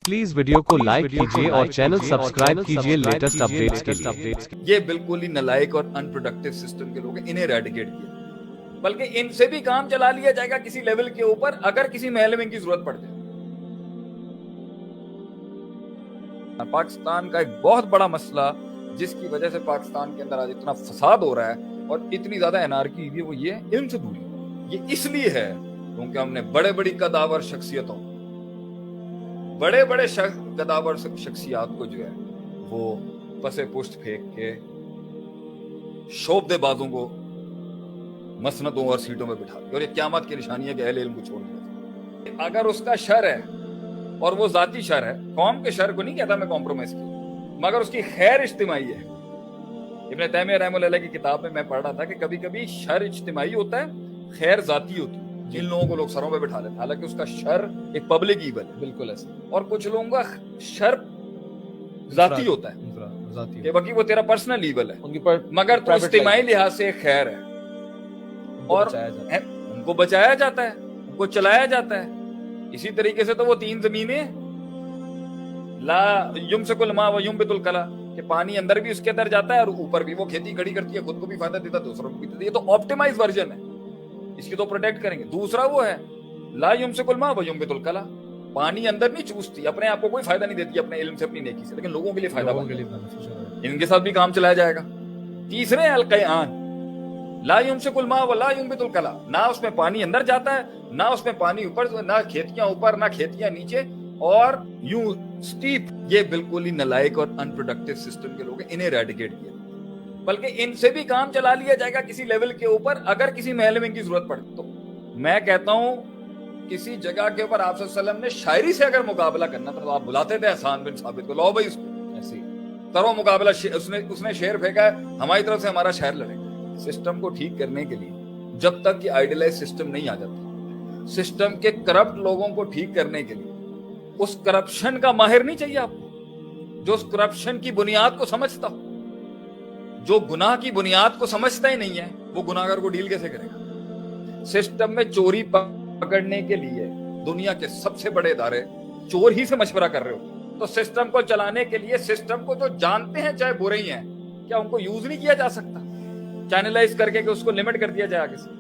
Please video को like कीजिए और चैनल सब्सक्राइब कीजिए लेटेस्ट अपडेट्स के लिए। ये बिल्कुल ही नालायक और अनप्रोडक्टिव सिस्टम के लोग हैं, इन्हें रेडिकेट किया, बल्कि इनसे भी काम चला लिया जाएगा किसी लेवल के ऊपर अगर किसी महल में इनकी जरूरत पड़ जाए। पाकिस्तान का एक बहुत बड़ा मसला जिसकी वजह से पाकिस्तान के अंदर आज इतना फसाद हो रहा है और इतनी ज्यादा एनार्की हुई है, वो ये इल्म से दूरी। ये इसलिए है क्योंकि हमने बड़े बड़ी कदावर शख्सियतों, बड़े बड़े कदावर शख्सियात को जो है वो पसे पुष्ट फेंक के शोबदेबाजों को मसनदों और सीटों में बिठा दिया। और ये क़यामत की निशानी है कि अहले इल्म को छोड़ दिया। अगर उसका शर है और वो जाती शर है, कौम के शर को नहीं कहता मैं कॉम्प्रोमाइज की, मगर उसकी खैर इज्तिमाई है। इब्न तैमिया रहमतुल्लाह की किताब में मैं पढ़ रहा था कि कभी कभी शर इज्तिमाई होता है, खैर जाती होती है। जिन लोगों को लोग सरों पे बिठा लेते हैं, हालांकि उसका शर एक पब्लिक ईवल है, बिल्कुल ऐसा। और कुछ लोगों का शर जाती होता है कि बाकी वो तेरा पर्सनल ईवल है, मगर तो इज्तिमाई लिहाज से खैर है और उनको बचाया जाता है, उनको चलाया जाता है। इसी तरीके से तो वो तीन जमीनें ला युमसिकुल मा व युंबितुल कला कि पानी अंदर भी उसके अंदर जाता है और ऊपर भी वो खेती खड़ी करती है, खुद को भी फायदा देता है, दूसरों को भी देता है। ये तो ऑप्टिमाइज वर्जन है, इसकी तो प्रोटेक्ट करेंगे। दूसरा वो है ला युमसिकुल मा व युंबितुल कला, पानी अंदर नहीं चूसती, अपने आप को कोई फायदा नहीं देती अपने इल्म से, अपनी नेकी से, लेकिन लोगों के लिए फायदा इनके साथ भी काम चलाया जाएगा। तीसरे अल क़यान ला युमसिकुल मा व ला युंबितुल कला, ना उसमें पानी अंदर जाता है, ना उसमें पानी ऊपर, ना खेतियां ऊपर ना खेतियां नीचे, और यूं स्टीप। ये बिल्कुल ही नालायक और अनप्रोडक्टिव सिस्टम के लोग हैं, इन्हें रेडिकेट किया, बल्कि इनसे भी काम चला लिया जाएगा किसी लेवल के ऊपर अगर किसी महल में इनकी जरूरत पड़े। तो मैं कहता हूं किसी जगह के ऊपर आप सल्लल्लाहु अलैहि वसल्लम ने शायरी से अगर मुकाबला करना था तो आप बुलाते थे हसन बिन साबित को, लाओ भाई उसको ऐसे करो मुकाबला। उसने शेर फेंका है, हमारी तरफ से हमारा शेर लड़ेगा। सिस्टम को ठीक करने के लिए जब तक कि आइडियलाइज सिस्टम नहीं आ जाता, सिस्टम के करप्ट लोगों को ठीक करने के लिए उस करप्शन का माहिर नहीं चाहिए आपको, जो उस करप्शन की बुनियाद को समझता हो। जो गुनाह की बुनियाद को समझता ही नहीं है वो गुनाहगार को डील कैसे करेगा। सिस्टम में चोरी पकड़ने के लिए दुनिया के सबसे बड़े इदारे चोर ही से मशवरा कर रहे हो, तो सिस्टम को चलाने के लिए सिस्टम को जो जानते हैं चाहे बुरे ही हैं, क्या उनको यूज नहीं किया जा सकता, चैनलाइज करके कि उसको लिमिट कर दिया जाए आगे से।